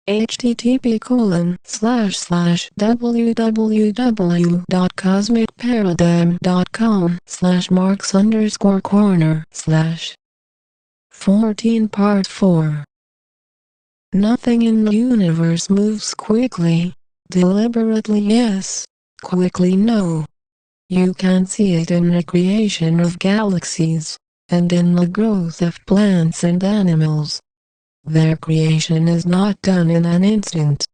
http://www.cosmicparadigm.com/marks_corner/ 14 Part 4. Nothing in the universe moves quickly, deliberately yes, quickly no. You can see it in the creation of galaxies, and in the growth of plants and animals. Their creation is not done in an instant.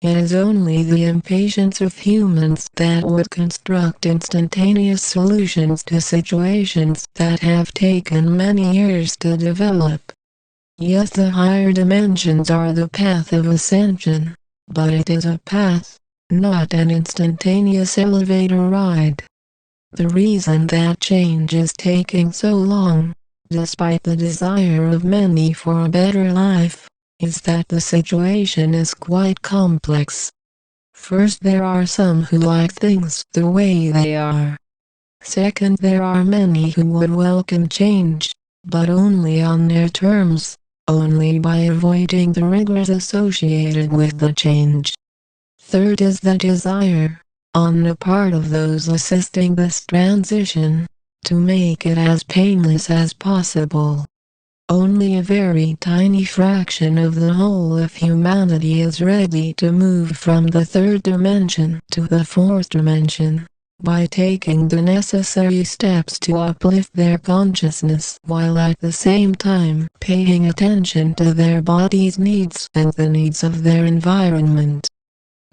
It is only the impatience of humans that would construct instantaneous solutions to situations that have taken many years to develop. Yes, the higher dimensions are the path of ascension, but it is a path, not an instantaneous elevator ride. The reason that change is taking so long, despite the desire of many for a better life, is that the situation is quite complex. First, there are some who like things the way they are. Second, there are many who would welcome change, but only on their terms, only by avoiding the rigors associated with the change. Third is the desire, on the part of those assisting this transition, to make it as painless as possible. Only a very tiny fraction of the whole of humanity is ready to move from the third dimension to the fourth dimension, by taking the necessary steps to uplift their consciousness while at the same time paying attention to their body's needs and the needs of their environment.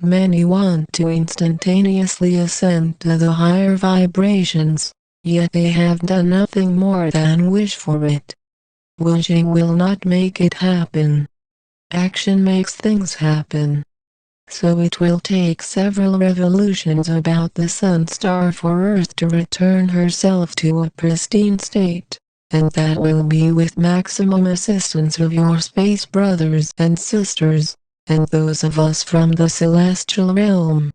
Many want to instantaneously ascend to the higher vibrations, yet they have done nothing more than wish for it. Wishing will not make it happen. Action makes things happen. So it will take several revolutions about the sun star for Earth to return herself to a pristine state, and that will be with maximum assistance of your space brothers and sisters, and those of us from the celestial realm.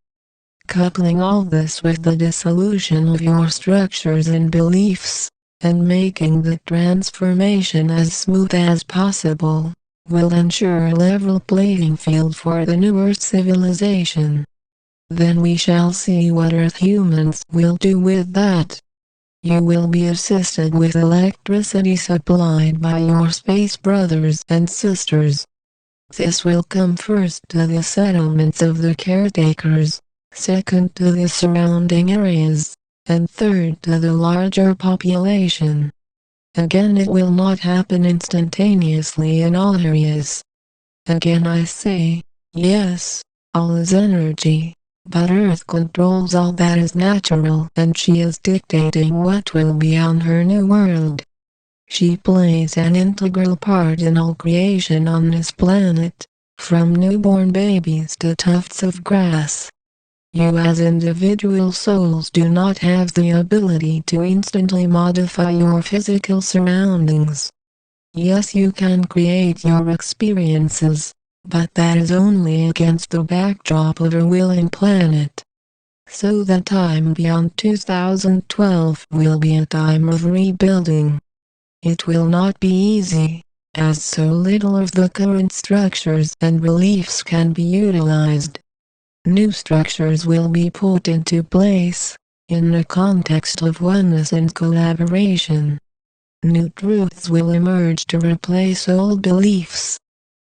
Coupling all this with the dissolution of your structures and beliefs, and making the transformation as smooth as possible, will ensure a level playing field for the new Earth civilization. Then we shall see what Earth humans will do with that. You will be assisted with electricity supplied by your space brothers and sisters. This will come first to the settlements of the caretakers, second to the surrounding areas, and third to the larger population. Again, it will not happen instantaneously in all areas. Again I say, yes, all is energy, but Earth controls all that is natural and she is dictating what will be on her new world. She plays an integral part in all creation on this planet, from newborn babies to tufts of grass. You as individual souls do not have the ability to instantly modify your physical surroundings. Yes, you can create your experiences, but that is only against the backdrop of a willing planet. So the time beyond 2012 will be a time of rebuilding. It will not be easy, as so little of the current structures and beliefs can be utilized. New structures will be put into place, in the context of oneness and collaboration. New truths will emerge to replace old beliefs.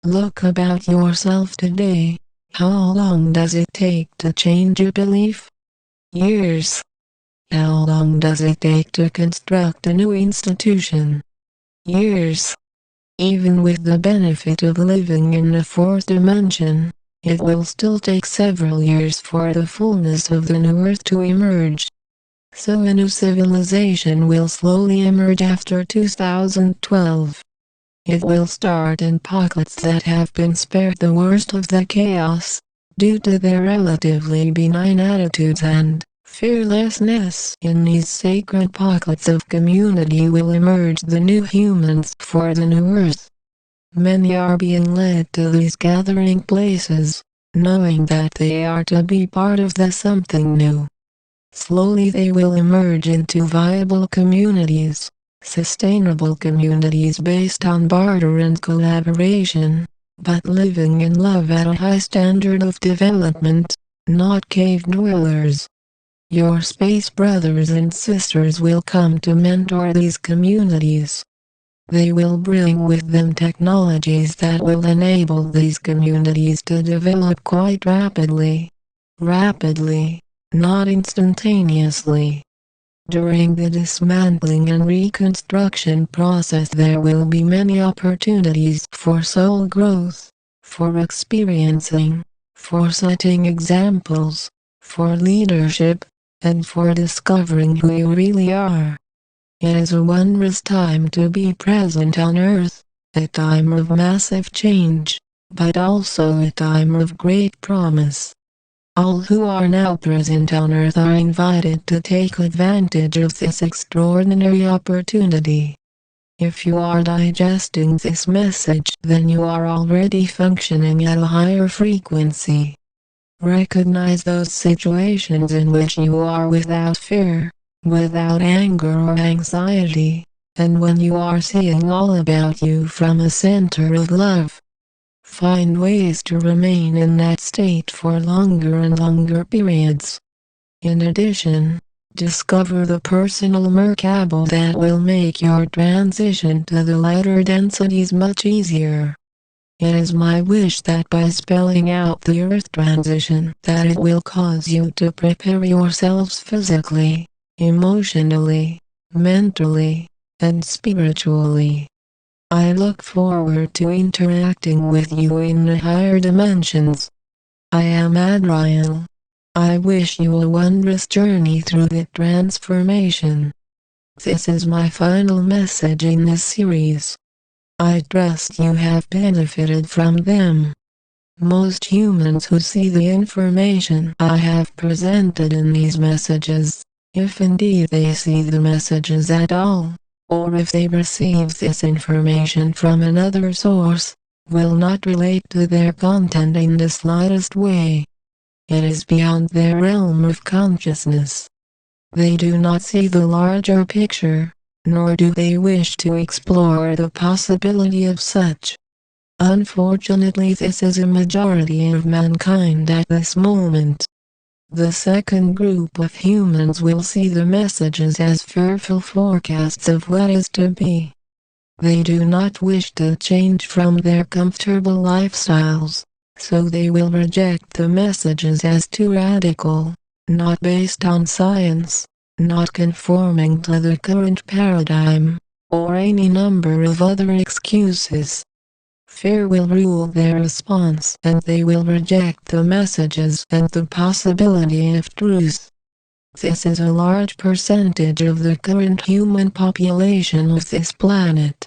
Look about yourself today. How long does it take to change a belief? Years. How long does it take to construct a new institution? Years. Even with the benefit of living in the fourth dimension, it will still take several years for the fullness of the new Earth to emerge. So a new civilization will slowly emerge after 2012. It will start in pockets that have been spared the worst of the chaos, due to their relatively benign attitudes and fearlessness. In these sacred pockets of community will emerge the new humans for the new Earth. Many are being led to these gathering places, knowing that they are to be part of the something new. Slowly they will emerge into viable communities, sustainable communities based on barter and collaboration, but living in love at a high standard of development, not cave dwellers. Your space brothers and sisters will come to mentor these communities. They will bring with them technologies that will enable these communities to develop quite rapidly. Rapidly, not instantaneously. During the dismantling and reconstruction process there will be many opportunities for soul growth, for experiencing, for setting examples, for leadership, and for discovering who you really are. It is a wondrous time to be present on Earth, a time of massive change, but also a time of great promise. All who are now present on Earth are invited to take advantage of this extraordinary opportunity. If you are digesting this message, then you are already functioning at a higher frequency. Recognize those situations in which you are without fear, without anger or anxiety, and when you are seeing all about you from a center of love. Find ways to remain in that state for longer and longer periods. In addition, discover the personal merkaba that will make your transition to the lighter densities much easier. It is my wish that by spelling out the earth transition that it will cause you to prepare yourselves physically, emotionally, mentally, and spiritually. I look forward to interacting with you in the higher dimensions. I am Adriel. I wish you a wondrous journey through the transformation. This is my final message in this series. I trust you have benefited from them. Most humans who see the information I have presented in these messages, if indeed they see the messages at all, or if they receive this information from another source, will not relate to their content in the slightest way. It is beyond their realm of consciousness. They do not see the larger picture, nor do they wish to explore the possibility of such. Unfortunately, this is a majority of mankind at this moment. The second group of humans will see the messages as fearful forecasts of what is to be. They do not wish to change from their comfortable lifestyles, so they will reject the messages as too radical, not based on science, not conforming to the current paradigm, or any number of other excuses. Fear will rule their response and they will reject the messages and the possibility of truth. This is a large percentage of the current human population of this planet.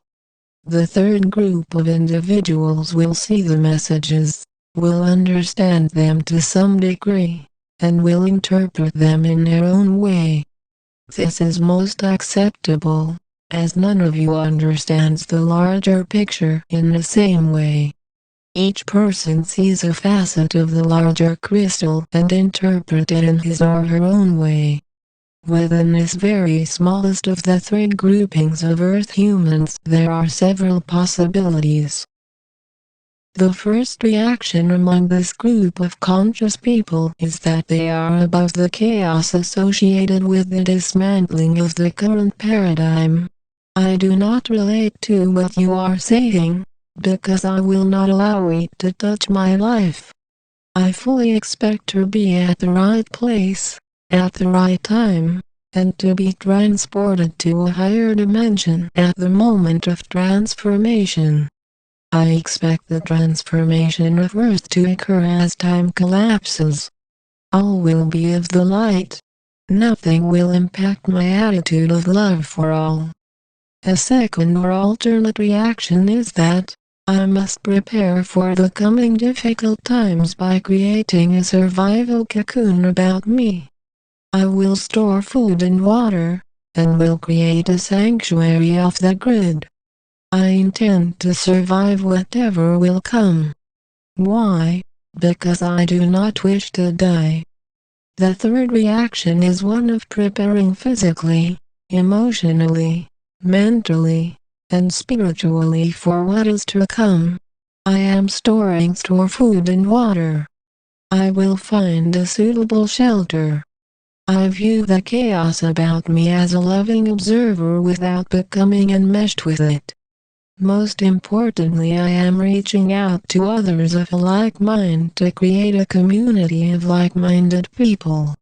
The third group of individuals will see the messages, will understand them to some degree, and will interpret them in their own way. This is most acceptable, as none of you understands the larger picture in the same way. Each person sees a facet of the larger crystal and interprets it in his or her own way. Within this very smallest of the three groupings of Earth humans there are several possibilities. The first reaction among this group of conscious people is that they are above the chaos associated with the dismantling of the current paradigm. I do not relate to what you are saying, because I will not allow it to touch my life. I fully expect to be at the right place, at the right time, and to be transported to a higher dimension at the moment of transformation. I expect the transformation of Earth to occur as time collapses. All will be of the light. Nothing will impact my attitude of love for all. A second or alternate reaction is that I must prepare for the coming difficult times by creating a survival cocoon about me. I will store food and water, and will create a sanctuary off the grid. I intend to survive whatever will come. Why? Because I do not wish to die. The third reaction is one of preparing physically, emotionally, mentally, and spiritually for what is to come. I am storing store food and water. I will find a suitable shelter. I view the chaos about me as a loving observer without becoming enmeshed with it. Most importantly, I am reaching out to others of a like mind to create a community of like-minded people.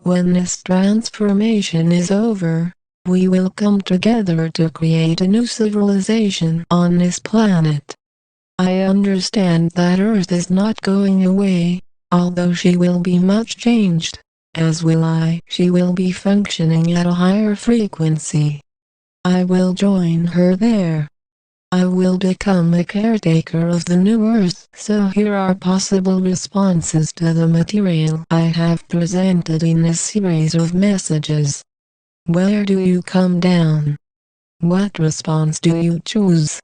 When this transformation is over, we will come together to create a new civilization on this planet. I understand that Earth is not going away, although she will be much changed, as will I. She will be functioning at a higher frequency. I will join her there. I will become a caretaker of the new Earth. So here are possible responses to the material I have presented in this series of messages. Where do you come down? What response do you choose?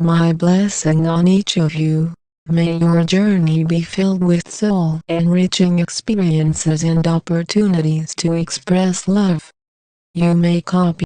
My blessing on each of you. May your journey be filled with soul-enriching experiences and opportunities to express love. You may copy